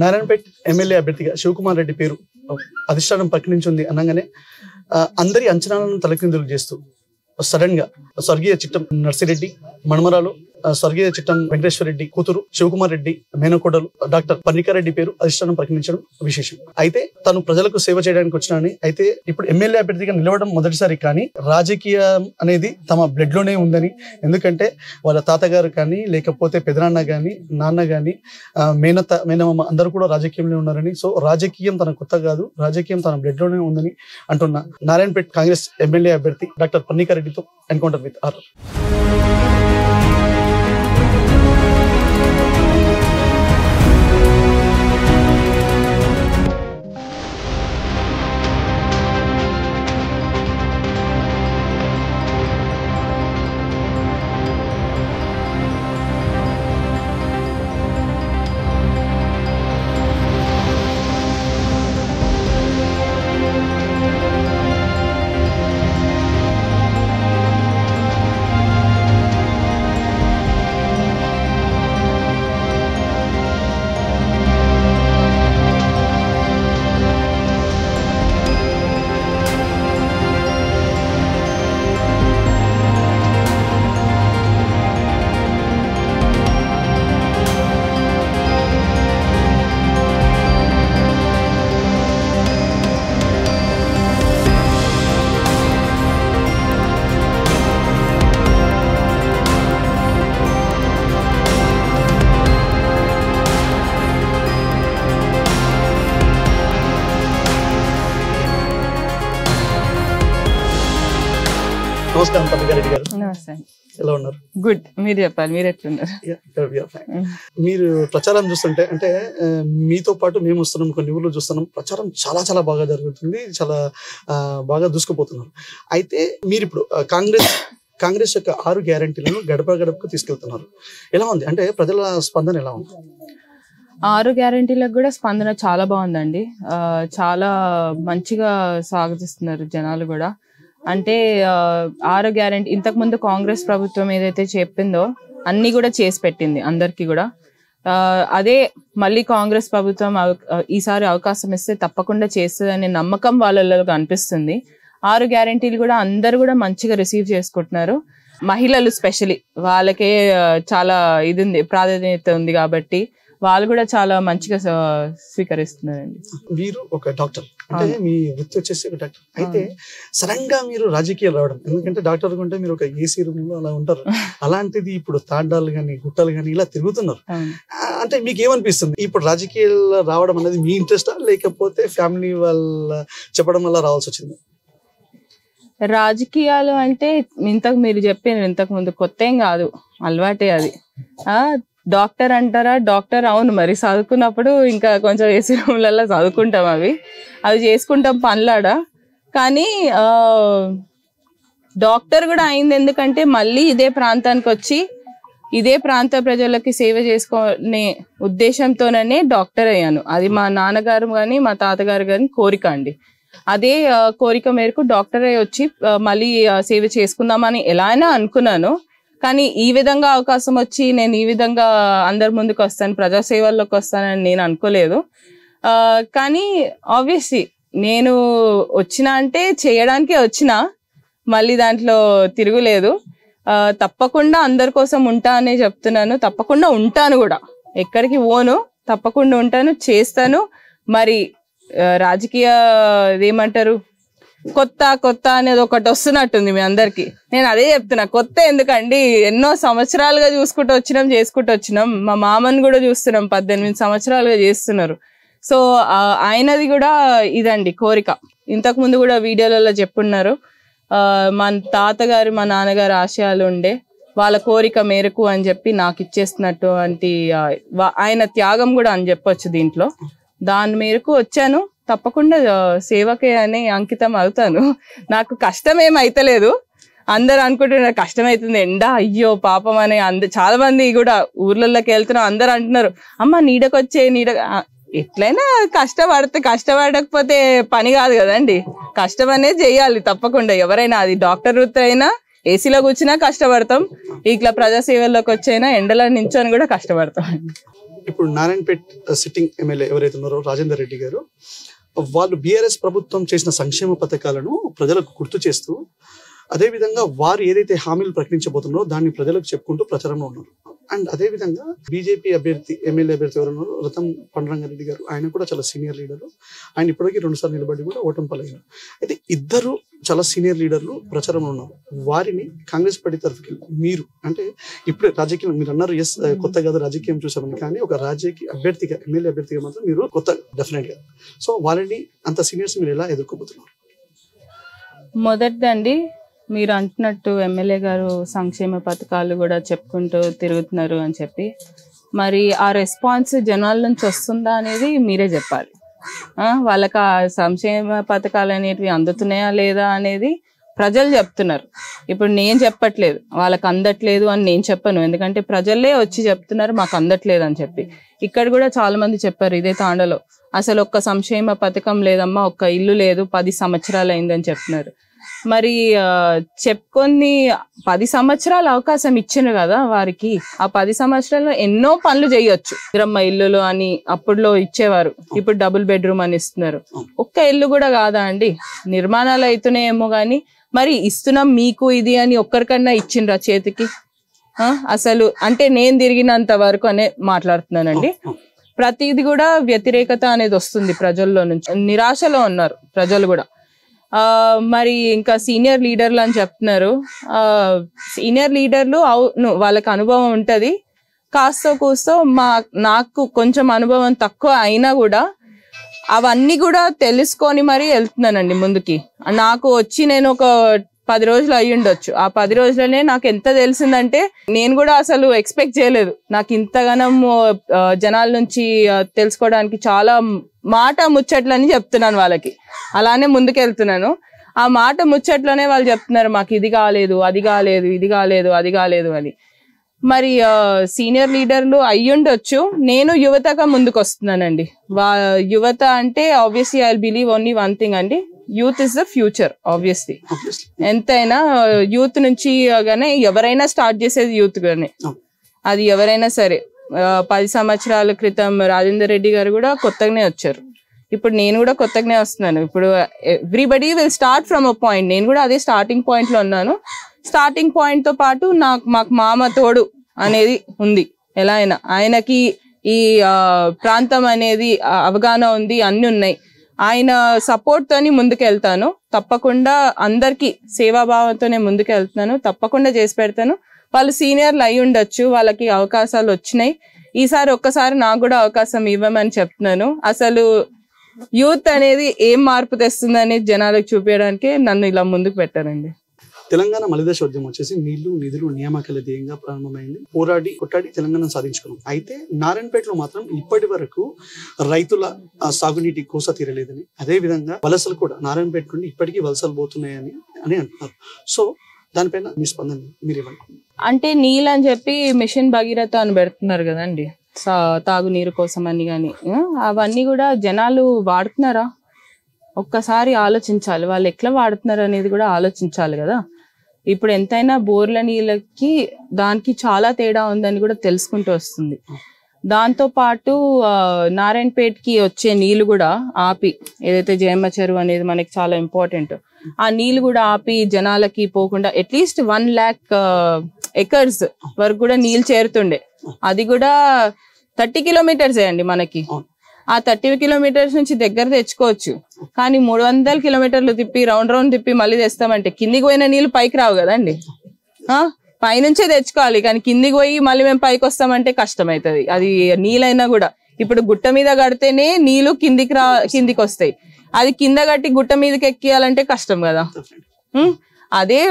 Narayanpet MLA అభ్యర్థిగా శివకుమార్ రెడ్డి పేరు అధిష్టానం ప్రకటించింది అనగానే అందరి అంచనాలను తలకిందులు చేస్తూ సడన్ గా స్వర్గీయ చిట్టం నర్సిరెడ్డి మణమరాలు, స్వర్గీయ చిట్టం వెంకటేశ్వర రెడ్డి కూతురు శివకుమార్ రెడ్డి మేనకోడలు డాక్టర్ పర్ణికారెడ్డి పేరు అధిష్టానం ప్రకటించడం విశేషం. అయితే తను ప్రజలకు సేవ చేయడానికి వచ్చినాని, అయితే ఇప్పుడు ఎమ్మెల్యే అభ్యర్థిగా నిలవడం మొదటిసారి, కానీ రాజకీయం అనేది తమ బ్లడ్ లోనే ఉందని, ఎందుకంటే వాళ్ళ తాతగారు కానీ లేకపోతే పెదనాన్న కానీ నాన్న కానీ మేనమామ అందరూ కూడా రాజకీయంలో ఉన్నారని, సో రాజకీయం తన కొత్త కాదు, రాజకీయం తన బ్లడ్ లోనే ఉందని అంటున్న నారాయణపేట కాంగ్రెస్ ఎమ్మెల్యే అభ్యర్థి డాక్టర్ పర్ణికారెడ్డితో ఎన్కౌంటర్ విత్ ఆర్. నమస్కారం పర్ణికారెడ్డి గారు. ఎలా ఉన్నారు? గుడ్. మీరు చెప్పాలి, మీరు ఎట్లున్నారు? మీరు ప్రచారం చూస్తుంటే, అంటే మీతో పాటు మేము వస్తున్నాం, కొన్ని ఊర్లో చూస్తున్నాం, ప్రచారం చాలా చాలా బాగా జరుగుతుంది, చాలా బాగా దూసుకుపోతున్నారు. అయితే మీరు ఇప్పుడు కాంగ్రెస్ యొక్క 6 గ్యారంటీలను గడప గడపకు తీసుకెళ్తున్నారు. ఎలా ఉంది, అంటే ప్రజల స్పందన ఎలా ఉంది? 6 గ్యారంటీలకు కూడా స్పందన చాలా బాగుందండి. చాలా మంచిగా స్వాగతిస్తున్నారు జనాలు కూడా. అంటే 6 గ్యారంటీ ఇంతకు ముందు కాంగ్రెస్ ప్రభుత్వం ఏదైతే చెప్పిందో అన్ని కూడా చేసి పెట్టింది అందరికి కూడా. అదే మళ్ళీ కాంగ్రెస్ ప్రభుత్వం ఈసారి అవకాశం ఇస్తే తప్పకుండా చేస్తుంది అనే నమ్మకం వాళ్ళలో అనిపిస్తుంది. 6 గ్యారంటీలు కూడా అందరు కూడా మంచిగా రిసీవ్ చేసుకుంటున్నారు. మహిళలు స్పెషలీ వాళ్ళకే చాలా ఇది ఉంది, ప్రాధాన్యత ఉంది కాబట్టి వాళ్ళు కూడా చాలా మంచిగా స్వీకరిస్తున్నారండి. మీరు ఒక డాక్టర్, అంటే మీ వృత్తి వచ్చేసి ఒక డాక్టర్. అయితే సడన్ గా మీరు రాజకీయాలు రావడం, ఎందుకంటే డాక్టర్ ఉంటే మీరు ఒక ఏసీ రూమ్ లో అలా ఉంటారు, అలాంటిది ఇప్పుడు తాండాలు కానీ గుట్టలు కానీ ఇలా తిరుగుతున్నారు. అంటే మీకు ఏమనిపిస్తుంది ఇప్పుడు రాజకీయాల్లో రావడం అనేది? మీ ఇంట్రెస్టా లేకపోతే ఫ్యామిలీ వాళ్ళ చెప్పడం వల్ల రావాల్సి వచ్చింది? రాజకీయాలు అంటే మీరు చెప్పిన ఇంతకు ముందు కొత్త ఏం కాదు, అలవాటే అది. డాక్టర్ అంటారా? డాక్టర్ అవును, మరి చదువుకున్నప్పుడు ఇంకా కొంచెం ఏసీ రూమ్లలో చదువుకుంటాం, అవి చేసుకుంటాం పనులాడా. కానీ డాక్టర్ కూడా అయింది ఎందుకంటే మళ్ళీ ఇదే ప్రాంతానికి వచ్చి ఇదే ప్రాంత ప్రజలకి సేవ చేసుకునే ఉద్దేశంతోనే డాక్టర్ అయ్యాను. అది మా నాన్నగారు కానీ మా తాతగారు కానీ కోరిక అండి. అదే కోరిక మేరకు డాక్టర్ అయ్యి వచ్చి మళ్ళీ సేవ చేసుకుందామని ఎలా అయినా అనుకున్నాను. కానీ ఈ విధంగా అవకాశం వచ్చి నేను ఈ విధంగా అందరి ముందుకు వస్తాను, ప్రజాసేవల్లోకి వస్తానని నేను అనుకోలేదు. కానీ ఆబ్వియస్లీ నేను వచ్చిన అంటే చేయడానికే వచ్చిన, మళ్ళీ దాంట్లో తిరుగులేదు. తప్పకుండా అందరి కోసం ఉంటా అనే చెప్తున్నాను. తప్పకుండా ఉంటాను కూడా, ఎక్కడికి పోను, తప్పకుండా ఉంటాను, చేస్తాను. మరి రాజకీయ ఏమంటారు, కొత్త అనేది ఒకటి వస్తున్నట్టుంది మీ అందరికి. నేను అదే చెప్తున్నా, కొత్త ఎందుకండి, ఎన్నో సంవత్సరాలుగా చూసుకుంటూ వచ్చినాం, చేసుకుంటూ వచ్చినాం. మా మామని కూడా చూస్తున్నాం, 18 సంవత్సరాలుగా చేస్తున్నారు. సో ఆయనది కూడా ఇదండి కోరిక. ఇంతకు ముందు కూడా వీడియోలలో చెప్పున్నారు, మా తాతగారు మా నాన్నగారు ఆశయాలు ఉండే, వాళ్ళ కోరిక మేరకు అని చెప్పి నాకు ఇచ్చేస్తున్నటువంటి ఆయన త్యాగం కూడా అని చెప్పొచ్చు దీంట్లో. దాని మేరకు వచ్చాను. తప్పకుండా సేవకే అని అంకితం అవుతాను. నాకు కష్టం ఏమైతలేదు. అందరు అనుకుంటున్నారు కష్టమవుతుంది, ఎండ అయ్యో పాపం అని. చాలా మంది కూడా ఊర్లలోకి వెళ్తున్నాం, అందరు అంటున్నారు అమ్మ నీడకొచ్చే ఎట్లయినా కష్టపడకపోతే పని కాదు కదండి. కష్టం అనేది చెయ్యాలి తప్పకుండా, ఎవరైనా. అది డాక్టర్ వృత్తి అయినా, ఏసీలో కూర్చున్నా కష్టపడతాం, ఇట్లా ప్రజాసేవల్లోకి వచ్చైనా ఎండలో నించొని కూడా కష్టపడతాం. ఇప్పుడు నారాయణపేట్ సిట్టింగ్ ఎమ్మెల్యే ఎవరైతే ఉన్నారో రాజేందర్ రెడ్డి గారు, వాళ్ళు బీఆర్ఎస్ ప్రభుత్వం చేసిన సంక్షేమ పథకాలను ప్రజలకు గుర్తు చేస్తూ, అదేవిధంగా వారు ఏదైతే హామీలు ప్రకటించబోతున్నారో దాన్ని ప్రజలకు చెప్పుకుంటూ ప్రచారంలో ఉన్నారు. అండ్ అదేవిధంగా బీజేపీ అభ్యర్థి ఎమ్మెల్యే అభ్యర్థి ఎవరున్నారు రతం పండురంగారెడ్డి గారు, ఆయన కూడా చాలా సీనియర్ లీడరు. ఆయన ఇప్పటికీ 2 సార్లు నిలబడి కూడా ఓటమి పాలయ్యారు. అయితే ఇద్దరు చాలా సీనియర్ లీడర్లు ప్రచారంలో ఉన్నారు. వారిని కాంగ్రెస్ పార్టీ తరఫుకి మీరు అంటే ఇప్పుడే రాజకీయం మీరు అన్నారు, ఎస్ కొత్త కాదు రాజకీయం చూసామని, కానీ ఒక రాజకీయ అభ్యర్థిగా ఎమ్మెల్యే అభ్యర్థిగా మాత్రం మీరు కొత్త డెఫినెట్ గా. సో వారిని అంత సీనియర్స్ మీరు ఎలా ఎదుర్కోబోతున్నారు? మొదటిదండి, మీరు అంటున్నట్టు ఎమ్మెల్యే గారు సంక్షేమ పథకాలు కూడా చెప్పుకుంటూ తిరుగుతున్నారు అని చెప్పి, మరి ఆ రెస్పాన్స్ జనాల నుంచి వస్తుందా అనేది మీరే చెప్పాలి. వాళ్ళకి ఆ సంక్షేమ పథకాలు అనేటివి అందుతున్నాయా లేదా అనేది ప్రజలు చెప్తున్నారు. ఇప్పుడు నేను చెప్పట్లేదు వాళ్ళకి అందట్లేదు అని నేను చెప్పను, ఎందుకంటే ప్రజలే వచ్చి చెప్తున్నారు మాకు అందట్లేదు అని చెప్పి. ఇక్కడ కూడా చాలా మంది చెప్పారు ఇదే తాండలో, అసలు ఒక్క సంక్షేమ పథకం లేదమ్మా, ఒక్క ఇల్లు లేదు, 10 సంవత్సరాలు అయిందని చెప్తున్నారు. మరి చెప్పుకొని 10 సంవత్సరాలు అవకాశం ఇచ్చిండ్రు కదా వారికి, ఆ 10 సంవత్సరాల్లో ఎన్నో పనులు చేయొచ్చు. ఇందిరమ్మ ఇల్లులు అని అప్పుడులో ఇచ్చేవారు, ఇప్పుడు డబుల్ బెడ్రూమ్ అని ఇస్తున్నారు. ఒక్క ఇల్లు కూడా కాదా అండి, నిర్మాణాలు అవుతున్నాయేమో గానీ మరి ఇస్తున్నాం మీకు ఇది అని ఒక్కరికన్నా ఇచ్చిండ్రా చేతికి? అసలు అంటే నేను తిరిగినంత వరకు అనే మాట్లాడుతున్నానండి. ప్రతిది కూడా వ్యతిరేకత అనేది వస్తుంది ప్రజల్లో నుంచి, నిరాశలో ఉన్నారు ప్రజలు కూడా. మరి ఇంకా సీనియర్ లీడర్లు అని చెప్తున్నారు. సీనియర్ లీడర్లు అవును, వాళ్ళకి అనుభవం ఉంటది, కాస్తో కూస్తో నాకు కొంచెం అనుభవం తక్కువ అయినా కూడా అవన్నీ కూడా తెలుసుకొని మరీ వెళ్తున్నానండి ముందుకి. నాకు వచ్చి నేను ఒక 10 రోజులు అయ్యి ఉండొచ్చు. ఆ 10 రోజులనే నాకు ఎంత తెలిసిందంటే, నేను కూడా అసలు ఎక్స్పెక్ట్ చేయలేదు నాకు ఇంతగానం జనాల నుంచి తెలుసుకోవడానికి. చాలా మాట ముచ్చట్లని చెప్తున్నాను వాళ్ళకి, అలానే ముందుకెళ్తున్నాను. ఆ మాట ముచ్చట్లోనే వాళ్ళు చెప్తున్నారు మాకు ఇది కాలేదు, అది కాలేదు, ఇది కాలేదు, అది కాలేదు అని. మరి సీనియర్ లీడర్లు అయ్యుండొచ్చు, నేను యువతగా ముందుకు వస్తున్నానండి. యువత అంటే obviously I believe only one thing అండి, youth is the future. Obviously ఎంతైనా యూత్ నుంచి గానే ఎవరైనా స్టార్ట్ చేసేది యూత్ గానే, అది ఎవరైనా సరే. 10 సంవత్సరాల క్రితం రాజేందర్ రెడ్డి గారు కూడా కొత్తగానే వచ్చారు, ఇప్పుడు నేను కూడా కొత్తగానే వస్తున్నాను. ఇప్పుడు everybody will start from a point, నేను కూడా అదే స్టార్టింగ్ పాయింట్ లో ఉన్నాను. స్టార్టింగ్ పాయింట్ తో పాటు మాకు మామ తోడు అనేది ఉంది. ఎలా అయినా ఆయనకి ఈ ప్రాంతం అనేది అవగాహన ఉంది, అన్ని ఉన్నాయి. ఆయన సపోర్ట్ తోని ముందుకు వెళ్తాను తప్పకుండా. అందరికి సేవాభావంతోనే ముందుకు వెళ్తున్నాను, తప్పకుండా చేసి పెడతాను. వాళ్ళు సీనియర్లు అయి ఉండొచ్చు, వాళ్ళకి అవకాశాలు వచ్చినాయి. ఈసారి ఒక్కసారి నాకు కూడా అవకాశం ఇవ్వమని చెప్తున్నాను. అసలు యూత్ అనేది ఏం మార్పు తెస్తుంది అనేది జనాలకు చూపించడానికి నన్ను ఇలా ముందుకు పెట్టారండి. తెలంగాణ మలిదశ ఉద్యమం వచ్చేసి నీళ్లు నిధులు నియామకాల ధ్యేయంగా ప్రారంభమైంది. పోరాడి కొట్టాడి తెలంగాణ సాధించుకున్నాం. అయితే నారాయణపేటలో మాత్రం ఇప్పటి వరకు రైతుల సాగునీటి కోస తీరలేదని, అదే విధంగా వలసలు కూడా నారాయణపేట నుండి ఇప్పటికీ వలసలు పోతున్నాయని అంటున్నారు. సో దానిపైన మీ స్పందన మీరు ఇవ్వండి. అంటే నీళ్ళు అని చెప్పి మిషన్ భగీరథ అని పెడుతున్నారు కదండి, తాగునీరు కోసం అని. కానీ అవన్నీ కూడా జనాలు వాడుతున్నారా? ఒక్కసారి ఆలోచించాలి, వాళ్ళు ఎట్లా వాడుతున్నారు అనేది కూడా ఆలోచించాలి కదా. ఇప్పుడు ఎంతైనా బోర్ల నీళ్ళకి దానికి చాలా తేడా ఉందని కూడా తెలుసుకుంటూ వస్తుంది. దాంతో పాటు నారాయణపేటకి వచ్చే నీళ్లు కూడా ఆపి, ఏదైతే జయమ్మ చెరువు అనేది మనకి చాలా ఇంపార్టెంట్, ఆ నీళ్లు కూడా ఆపి జనాలకి పోకుండా అట్లీస్ట్ 1 lakh ఎకర్స్ వరకు కూడా నీళ్ళు చేరుతుండే. అది కూడా 30 kilometers అండి మనకి. ఆ 30 kilometers నుంచి దగ్గర తెచ్చుకోవచ్చు, కానీ 300 kilometers తిప్పి రౌండ్ తిప్పి మళ్ళీ తెస్తామంటే కిందికి పోయిన నీళ్ళు పైకి రావు కదండి. పైనుంచే తెచ్చుకోవాలి, కానీ కిందికి పోయి మళ్ళీ మేము పైకి వస్తామంటే కష్టం అవుతుంది. అది నీళ్ళైనా కూడా ఇప్పుడు గుట్ట మీద కడితేనే నీళ్లు కిందికి వస్తాయి, అది కింద కట్టి గుట్ట మీదకి ఎక్కియాలంటే కష్టం కదా. అదే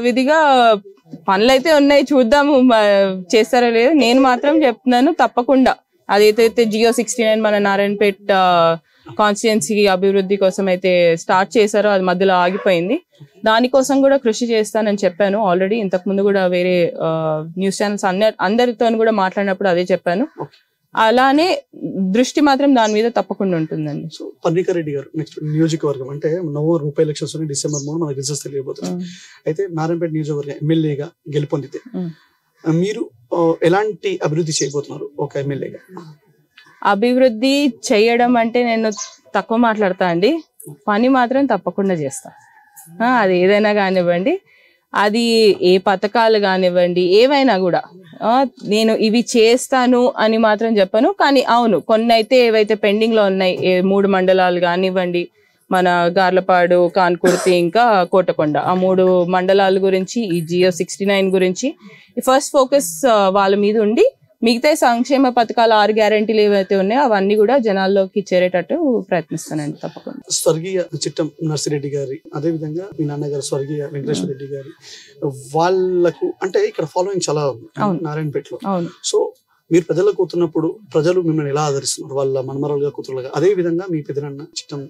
విధిగా పనులైతే ఉన్నాయి, చూద్దాము చేస్తారో లేదు. నేను మాత్రం చెప్తున్నాను తప్పకుండా అదైతే జియో 69 మన నారాయణపేట కాన్స్టిట్యుయెన్సీ అభివృద్ధి కోసం అయితే స్టార్ట్ చేశారో అది మధ్యలో ఆగిపోయింది. దానికోసం కూడా కృషి చేస్తానని చెప్పాను ఆల్రెడీ. ఇంతకు ముందు కూడా వేరే న్యూస్ ఛానల్స్ అందరితో కూడా మాట్లాడినప్పుడు అదే చెప్పాను. అలానే దృష్టి మాత్రం దాని మీద తప్పకుండా ఉంటుందండి. సో పర్ణికర్ రెడ్డి గారు నెక్స్ట్ నియోజకవర్గం అంటే నవంబర్ 30 ఎలక్షన్స్ December 3 మనకు రిజల్ట్స్ తెలియబోతున్నాయి. అయితే నారాయణపేట నియోజకవర్గం ఎమ్మెల్యేగా గెలుపొందితే మీరు ఎలాంటి అభివృద్ధి చేయబోతున్నారు ఒక ఎమ్మెల్యేగా? అభివృద్ధి చేయడం అంటే నేను తక్కువ మాట్లాడతా అండి, పని మాత్రం తప్పకుండా చేస్తా. అది ఏదైనా కానివ్వండి, అది ఏ పథకాలు కానివ్వండి, ఏవైనా కూడా నేను ఇవి చేస్తాను అని మాత్రం చెప్పను. కానీ అవును, కొన్ని అయితే ఏవైతే పెండింగ్ లో ఉన్నాయి, 3 మండలాలు కానివ్వండి, మన గార్లపాడు, కాన్కుర్తి, ఇంకా కోటకొండ, ఆ 3 మండలాల గురించి, ఈ జియో 69 గురించి ఫస్ట్ ఫోకస్ వాళ్ళ మీద ఉండి, మిగతా సంక్షేమ పథకాలు 6 గ్యారెంటీలు ఏవైతే ఉన్నాయో అవన్నీ కూడా జనాల్లోకి చేరేటట్టు ప్రయత్నిస్తానండి తప్పకుండా. స్వర్గీయ చిట్టం నర్సిరెడ్డి గారి, అదే విధంగా మీ నాన్నగారు స్వర్గీయ వెంకటేశ్వర రెడ్డి గారి, వాళ్ళకు అంటే ఇక్కడ ఫాలోయింగ్ చాలా నారాయణపేటలో. సో మీరు ప్రజలకు కూతున్నప్పుడు ప్రజలు మిమ్మల్ని ఎలా ఆదరిస్తున్నారు? వాళ్ళ మనమరాలుగా, కూతురులుగా. అదే విధంగా మీ పెదనాన్న చిట్టం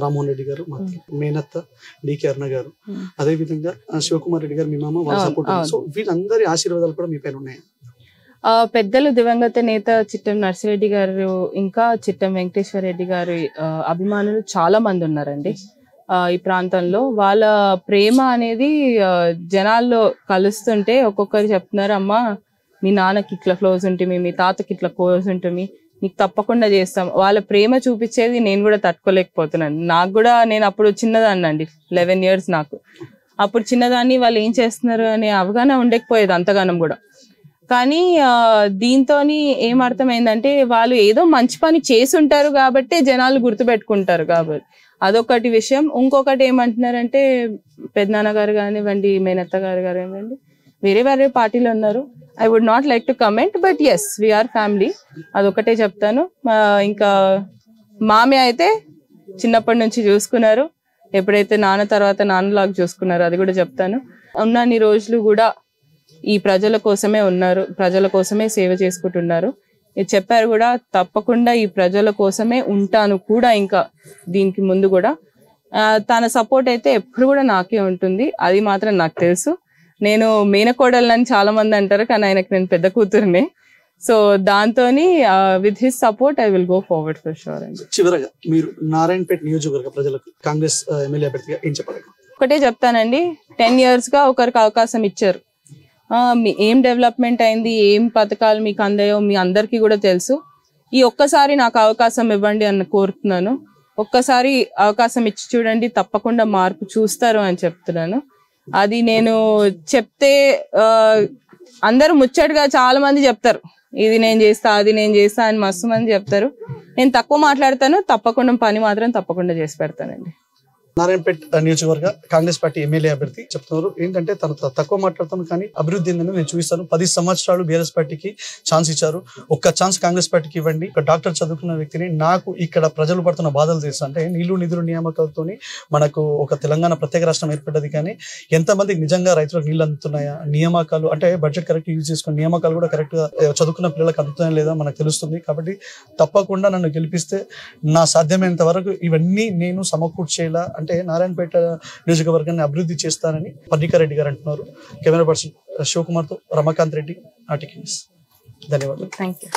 రామ్మోహన్ రెడ్డి గారు, మేనత్త డికే అరుణ గారు, అదే విధంగా శివకుమార్ రెడ్డి గారు మీ మామ, వాళ్ళ సపోర్ట్. సో వీళ్ళందరి ఆశీర్వాదాలు కూడా మీ పైన ఉన్నాయి. పెద్దలు దివంగత నేత చిట్టం నర్సిరెడ్డి గారు, ఇంకా చిట్టం వెంకటేశ్వర రెడ్డి గారి అభిమానులు చాలా మంది ఉన్నారండి ఈ ప్రాంతంలో. వాళ్ళ ప్రేమ అనేది జనాల్లో కలుస్తుంటే ఒక్కొక్కరు చెప్తున్నారు, అమ్మా మీ నాన్నకి ఇట్లా క్లోజ్ ఉంటుంది, మీ తాతకి ఇట్లా క్లోజ్ ఉంటుంది, నీకు తప్పకుండా చేస్తాం. వాళ్ళ ప్రేమ చూపించేది నేను కూడా తట్టుకోలేకపోతున్నాను. నాకు కూడా, నేను అప్పుడు చిన్నదాన్ని అండి, 11 years నాకు. అప్పుడు చిన్నదాన్ని, వాళ్ళు ఏం చేస్తున్నారు అనే అవగాహన ఉండకపోయేది అంతగానం కూడా. కానీ దీంతో ఏమర్థమైందంటే, వాళ్ళు ఏదో మంచి పని చేసి ఉంటారు కాబట్టి జనాలు గుర్తుపెట్టుకుంటారు కాబట్టి అదొకటి విషయం. ఇంకొకటి ఏమంటున్నారంటే, పెద్దనాన్న గారు కానివ్వండి, మేనత్త గారు కానివ్వండి, వేరే వేరే పార్టీలో ఉన్నారు. I would not like to comment, but as we are family, అదొకటే చెప్తాను. ఇంకా మామయ్య అయితే చిన్నప్పటి నుంచి చూసుకున్నారు, ఎప్పుడైతే నాన్న తర్వాత నాన్నలాగా చూసుకున్నారు అది కూడా చెప్తాను. ఉన్నన్ని రోజులు కూడా ఈ ప్రజల కోసమే ఉన్నారు, ప్రజల కోసమే సేవ చేసుకుంటున్నారు. ఇది చెప్పారు కూడా, తప్పకుండా ఈ ప్రజల కోసమే ఉంటాను కూడా, ఇంకా దీనికి ముందు కూడా. తన సపోర్ట్ అయితే ఎప్పుడు కూడా నాకే ఉంటుంది, అది మాత్రం నాకు తెలుసు. నేను మేనకోడళ్ళని చాలా మంది అంటారు, కానీ ఆయనకు నేను పెద్ద కూతురునే. సో దాంతో with his support I will go forward for sure. చివరగా మీరు నారాయణపేట నియోజకవర్గ ప్రజలకు కాంగ్రెస్ ఎమ్మెల్యే అభ్యర్థిగా ఏం చెప్పాలి? ఒకటే చెప్తానండి, 10 years గా ఒకరికి అవకాశం ఇచ్చారు. ఏం డెవలప్మెంట్ అయింది, ఏం పథకాలు మీకు అందాయో మీ అందరికీ కూడా తెలుసు. ఈ ఒక్కసారి నాకు అవకాశం ఇవ్వండి అని కోరుతున్నాను. ఒక్కసారి అవకాశం ఇచ్చి చూడండి, తప్పకుండా మార్పు చూస్తారు అని చెప్తున్నాను. అది నేను చెప్తే అందరూ ముచ్చటగా చాలా మంది చెప్తారు, ఇది నేను చేస్తా, అది నేను చేస్తా అని మస్తు మంది చెప్తారు. నేను తక్కువ మాట్లాడతాను, తప్పకుండా పని మాత్రం తప్పకుండా చేసి పెడతానండి. నారాయణపేట నియోజకవర్గ కాంగ్రెస్ పార్టీ ఎమ్మెల్యే అభ్యర్థి చెప్తున్నారు ఏంటంటే, తను తక్కువ మాట్లాడతాను కానీ అభివృద్ధి ఏంటంటే నేను చూపిస్తాను. 10 సంవత్సరాలు బీఆర్ఎస్ పార్టీకి ఛాన్స్ ఇచ్చారు, ఒక్క ఛాన్స్ కాంగ్రెస్ పార్టీకి ఇవ్వండి. ఒక డాక్టర్ చదువుకున్న వ్యక్తిని, నాకు ఇక్కడ ప్రజలు పడుతున్న బాధలు తెలుసు. అంటే నీళ్లు నిధులు నియామకాలతో మనకు ఒక తెలంగాణ ప్రత్యేక రాష్ట్రం ఏర్పడ్డది, కానీ ఎంతమందికి నిజంగా రైతులకు నీళ్ళు అందుతున్నాయా, నియామకాలు అంటే బడ్జెట్ కరెక్ట్ యూజ్ చేసుకుని నియామకాలు కూడా కరెక్ట్ గా చదువుకున్న పిల్లలకు అందుతున్నాయా లేదా మనకు తెలుస్తుంది. కాబట్టి తప్పకుండా నన్ను గెలిపిస్తే నా సాధ్యమైనంత వరకు ఇవన్నీ నేను సమకూర్చేలా, అంటే నారాయణపేట నియోజకవర్గాన్ని అభివృద్ధి చేస్తానని పర్ణికారెడ్డి గారు అంటున్నారు. కెమెరా పర్సన్ శివకుమార్తో రమాకాంత్ రెడ్డి, ఆర్టీవీ న్యూస్. ధన్యవాదాలు. Thank you.